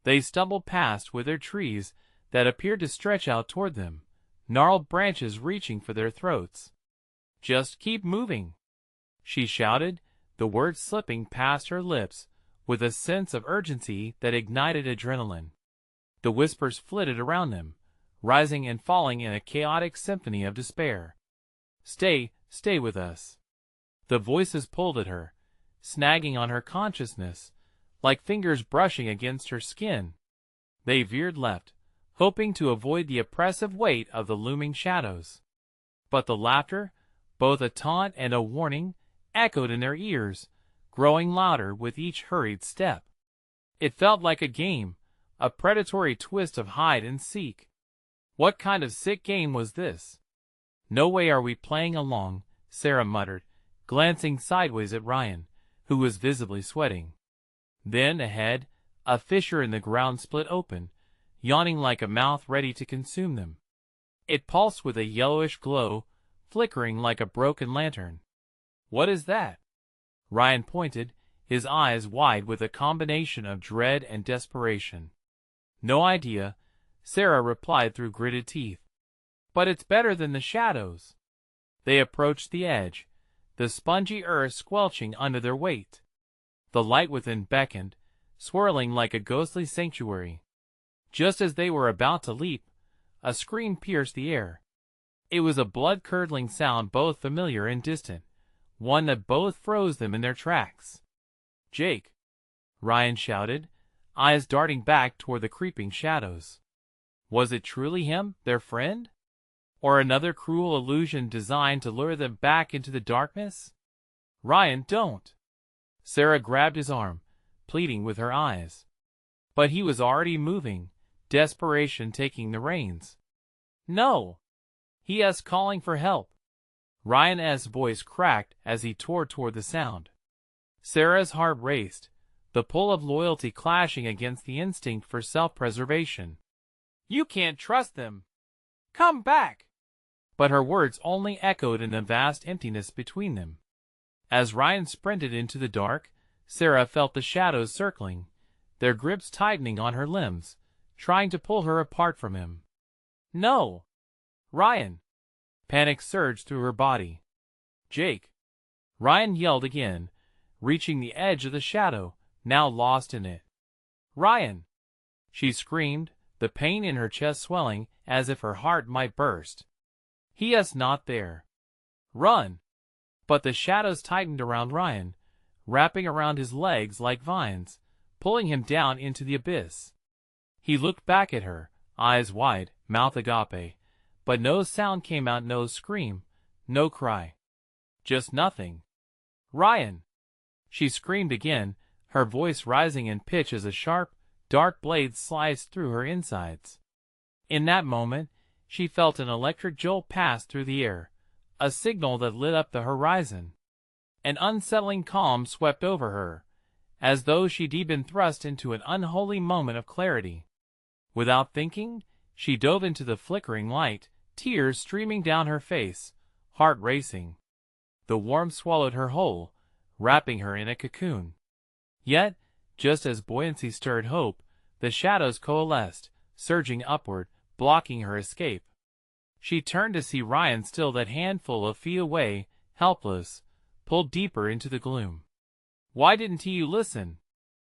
They stumbled past withered trees that appeared to stretch out toward them, gnarled branches reaching for their throats. "Just keep moving," she shouted, the words slipping past her lips with a sense of urgency that ignited adrenaline. The whispers flitted around them, rising and falling in a chaotic symphony of despair. Stay with us." The voices pulled at her, snagging on her consciousness, like fingers brushing against her skin. They veered left, hoping to avoid the oppressive weight of the looming shadows. But the laughter, both a taunt and a warning, echoed in their ears, growing louder with each hurried step. It felt like a game, a predatory twist of hide and seek. What kind of sick game was this? "No way are we playing along," Sarah muttered, glancing sideways at Ryan, who was visibly sweating. Then, ahead, a fissure in the ground split open, yawning like a mouth ready to consume them. It pulsed with a yellowish glow, flickering like a broken lantern. "What is that?" Ryan pointed, his eyes wide with a combination of dread and desperation. "No idea," Sarah replied through gritted teeth. "But it's better than the shadows." They approached the edge, the spongy earth squelching under their weight. The light within beckoned, swirling like a ghostly sanctuary. Just as they were about to leap, a scream pierced the air. It was a blood-curdling sound both familiar and distant, one that both froze them in their tracks. "Jake!" Ryan shouted, eyes darting back toward the creeping shadows. Was it truly him, their friend? Or another cruel illusion designed to lure them back into the darkness? "Ryan, don't!" Sarah grabbed his arm, pleading with her eyes. But he was already moving, desperation taking the reins. "No!" He is calling for help. Ryan's voice cracked as he tore toward the sound. Sarah's heart raced, the pull of loyalty clashing against the instinct for self-preservation. "You can't trust them. Come back!" But her words only echoed in the vast emptiness between them. As Ryan sprinted into the dark, Sarah felt the shadows circling, their grips tightening on her limbs, trying to pull her apart from him. "No! Ryan!" Panic surged through her body. "Jake!" Ryan yelled again, reaching the edge of the shadow, now lost in it. "Ryan!" She screamed, the pain in her chest swelling as if her heart might burst. "He is not there. Run!" But the shadows tightened around Ryan, wrapping around his legs like vines, pulling him down into the abyss. He looked back at her, eyes wide, mouth agape, but no sound came out, no scream, no cry. Just nothing. "Ryan!" She screamed again, her voice rising in pitch as a sharp, dark blade sliced through her insides. In that moment, she felt an electric jolt pass through the air, a signal that lit up the horizon. An unsettling calm swept over her, as though she'd been thrust into an unholy moment of clarity. Without thinking, she dove into the flickering light, tears streaming down her face, heart racing. The warmth swallowed her whole, wrapping her in a cocoon. Yet, just as buoyancy stirred hope, the shadows coalesced, surging upward, blocking her escape. She turned to see Ryan still that handful of feet away, helpless, pulled deeper into the gloom. "Why didn't you listen?"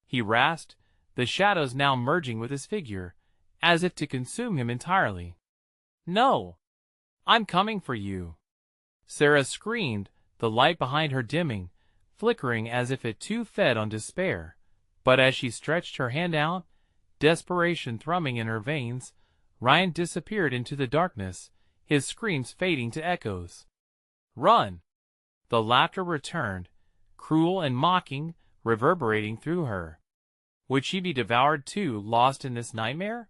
he rasped, the shadows now merging with his figure, as if to consume him entirely. "No! I'm coming for you!" Sarah screamed, the light behind her dimming, flickering as if it too fed on despair. But as she stretched her hand out, desperation thrumming in her veins, Ryan disappeared into the darkness, his screams fading to echoes. "Run!" The laughter returned, cruel and mocking, reverberating through her. Would she be devoured too, lost in this nightmare?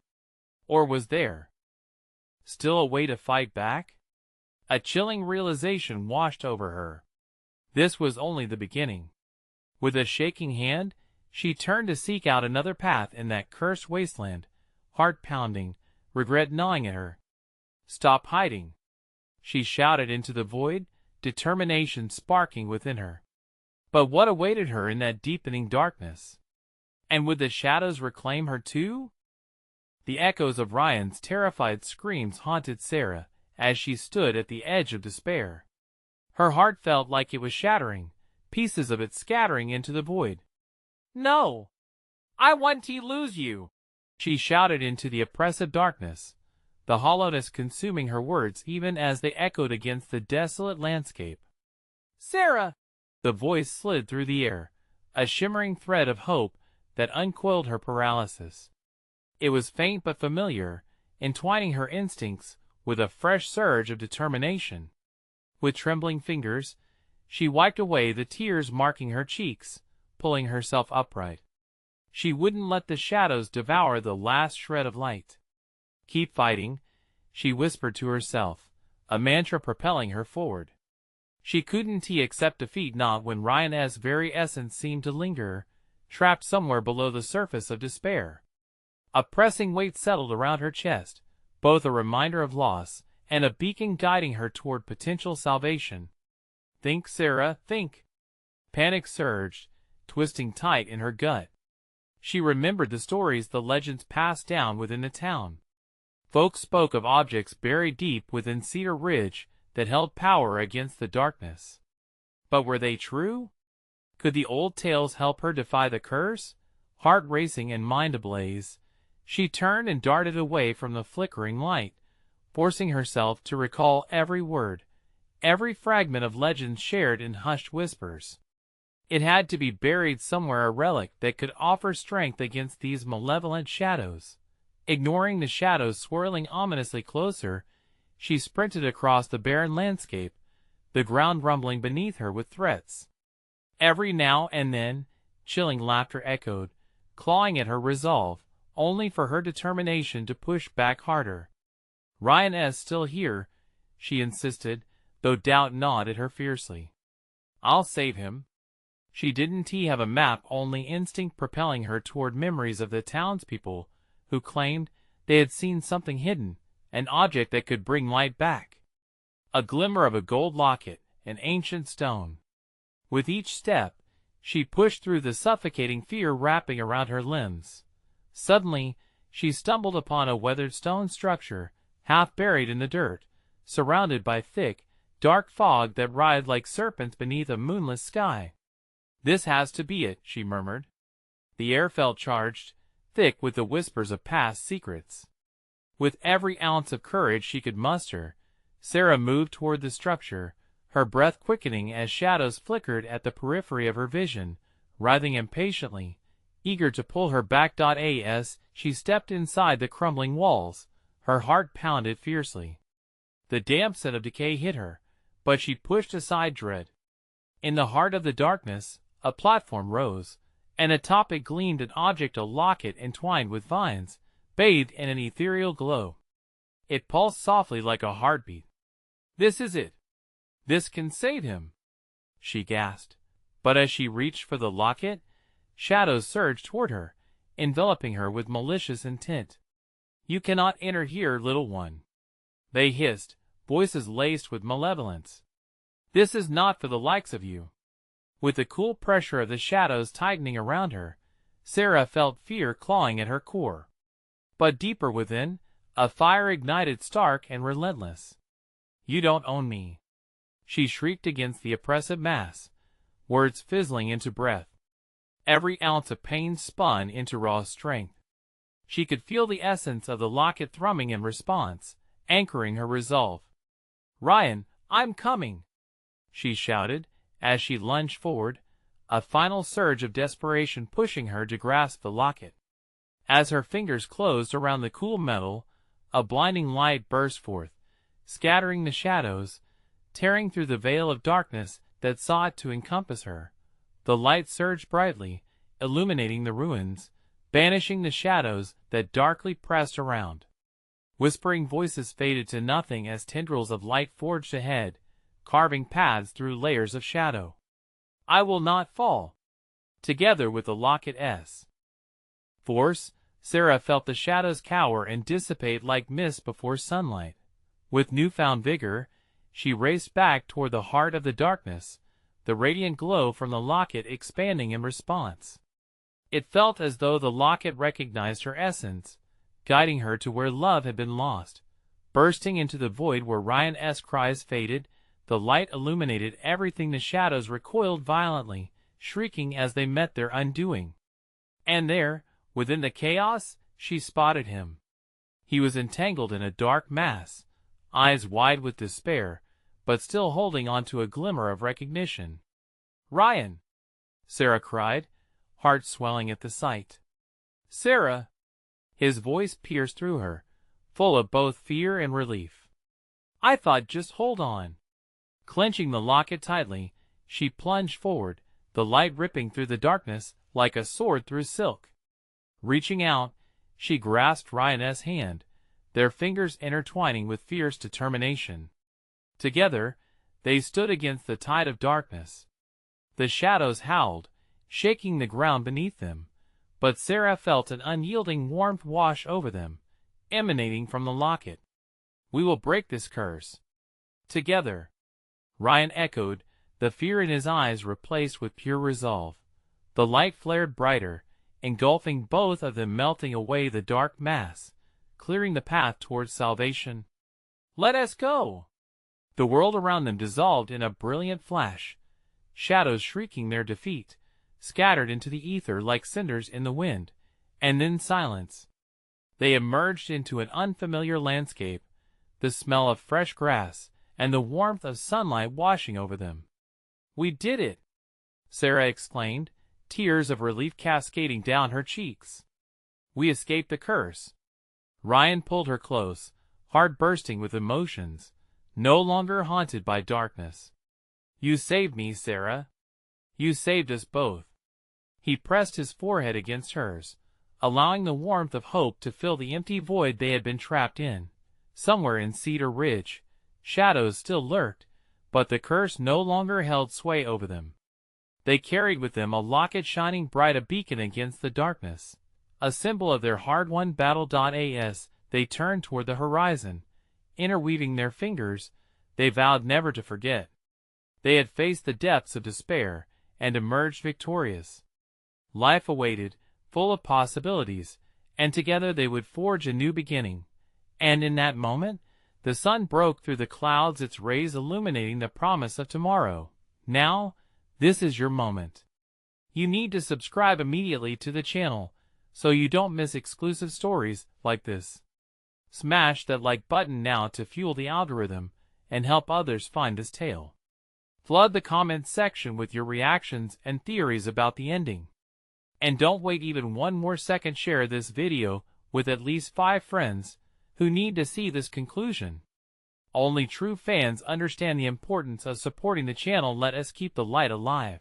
Or was there still a way to fight back? A chilling realization washed over her. This was only the beginning. With a shaking hand, she turned to seek out another path in that cursed wasteland, heart pounding, regret gnawing at her. "Stop hiding!" she shouted into the void, determination sparking within her. But what awaited her in that deepening darkness? And would the shadows reclaim her too? The echoes of Ryan's terrified screams haunted Sarah as she stood at the edge of despair. Her heart felt like it was shattering, pieces of it scattering into the void. "No! I want to lose you!" she shouted into the oppressive darkness, the hollowness consuming her words even as they echoed against the desolate landscape. "Sarah!" The voice slid through the air, a shimmering thread of hope that uncoiled her paralysis. It was faint but familiar, entwining her instincts with a fresh surge of determination. With trembling fingers, she wiped away the tears marking her cheeks, pulling herself upright. She wouldn't let the shadows devour the last shred of light. "Keep fighting," she whispered to herself, a mantra propelling her forward. She couldn't accept defeat, not when Ryan's very essence seemed to linger, trapped somewhere below the surface of despair. A pressing weight settled around her chest, both a reminder of loss and a beacon guiding her toward potential salvation. "Think, Sarah, think!" Panic surged, twisting tight in her gut. She remembered the stories the legends passed down within the town. Folks spoke of objects buried deep within Cedar Ridge that held power against the darkness. But were they true? Could the old tales help her defy the curse? Heart racing and mind ablaze, she turned and darted away from the flickering light, forcing herself to recall every word, every fragment of legend shared in hushed whispers. It had to be buried somewhere, a relic that could offer strength against these malevolent shadows. Ignoring the shadows swirling ominously closer, she sprinted across the barren landscape, the ground rumbling beneath her with threats. Every now and then, chilling laughter echoed, clawing at her resolve, only for her determination to push back harder. "Ryan is still here," she insisted, though doubt gnawed at her fiercely. "I'll save him." She didn't have a map, only instinct propelling her toward memories of the townspeople who claimed they had seen something hidden, an object that could bring light back. A glimmer of a gold locket, an ancient stone. With each step, she pushed through the suffocating fear wrapping around her limbs. Suddenly, she stumbled upon a weathered stone structure, half buried in the dirt, surrounded by thick, dark fog that writhed like serpents beneath a moonless sky. "This has to be it," she murmured. The air felt charged, thick with the whispers of past secrets. With every ounce of courage she could muster, Sarah moved toward the structure, her breath quickening as shadows flickered at the periphery of her vision, writhing impatiently, eager to pull her back. As she stepped inside the crumbling walls, her heart pounded fiercely. The damp scent of decay hit her, but she pushed aside dread. In the heart of the darkness, a platform rose, and atop it gleamed an object, a locket entwined with vines, bathed in an ethereal glow. It pulsed softly like a heartbeat. "This is it. This can save him," she gasped. But as she reached for the locket, shadows surged toward her, enveloping her with malicious intent. "You cannot enter here, little one," they hissed, voices laced with malevolence. "This is not for the likes of you." With the cool pressure of the shadows tightening around her, Sarah felt fear clawing at her core. But deeper within, a fire ignited, stark and relentless. "You don't own me," she shrieked against the oppressive mass, words fizzling into breath. Every ounce of pain spun into raw strength. She could feel the essence of the locket thrumming in response, anchoring her resolve. "Ryan, I'm coming!" she shouted, as she lunged forward, a final surge of desperation pushing her to grasp the locket. As her fingers closed around the cool metal, a blinding light burst forth, scattering the shadows, tearing through the veil of darkness that sought to encompass her. The light surged brightly, illuminating the ruins, banishing the shadows that darkly pressed around. Whispering voices faded to nothing as tendrils of light forged ahead, carving paths through layers of shadow. "I will not fall." Together with the locket's force, Sarah felt the shadows cower and dissipate like mist before sunlight. With newfound vigor, she raced back toward the heart of the darkness, the radiant glow from the locket expanding in response. It felt as though the locket recognized her essence, guiding her to where love had been lost. Bursting into the void where Ryan's cries faded, the light illuminated everything. The shadows recoiled violently, shrieking as they met their undoing. And there, within the chaos, she spotted him. He was entangled in a dark mass, eyes wide with despair, but still holding on to a glimmer of recognition. "Ryan!" Sarah cried, heart swelling at the sight. "Sarah!" His voice pierced through her, full of both fear and relief. "I thought, just hold on." Clenching the locket tightly, she plunged forward, the light ripping through the darkness like a sword through silk. Reaching out, she grasped Ryan's hand, their fingers intertwining with fierce determination. Together, they stood against the tide of darkness. The shadows howled, shaking the ground beneath them, but Sarah felt an unyielding warmth wash over them, emanating from the locket. "We will break this curse. Together." Ryan echoed, the fear in his eyes replaced with pure resolve. The light flared brighter, engulfing both of them, melting away the dark mass, clearing the path towards salvation. "Let us go!" The world around them dissolved in a brilliant flash, shadows shrieking their defeat, scattered into the ether like cinders in the wind, and then silence. They emerged into an unfamiliar landscape, the smell of fresh grass, and the warmth of sunlight washing over them. "We did it!" Sarah exclaimed, tears of relief cascading down her cheeks. "We escaped the curse." Ryan pulled her close, heart bursting with emotions, no longer haunted by darkness. "You saved me, Sarah. You saved us both." He pressed his forehead against hers, allowing the warmth of hope to fill the empty void they had been trapped in. Somewhere in Cedar Ridge, shadows still lurked, but the curse no longer held sway over them. They carried with them a locket shining bright, a beacon against the darkness, a symbol of their hard-won battle. As they turned toward the horizon, interweaving their fingers, they vowed never to forget. They had faced the depths of despair and emerged victorious. Life awaited, full of possibilities, and together they would forge a new beginning. And in that moment, the sun broke through the clouds, its rays illuminating the promise of tomorrow. Now, this is your moment. You need to subscribe immediately to the channel so you don't miss exclusive stories like this. Smash that like button now to fuel the algorithm and help others find this tale. Flood the comments section with your reactions and theories about the ending. And don't wait even one more second, share this video with at least 5 friends who need to see this conclusion. Only true fans understand the importance of supporting the channel. Let us keep the light alive.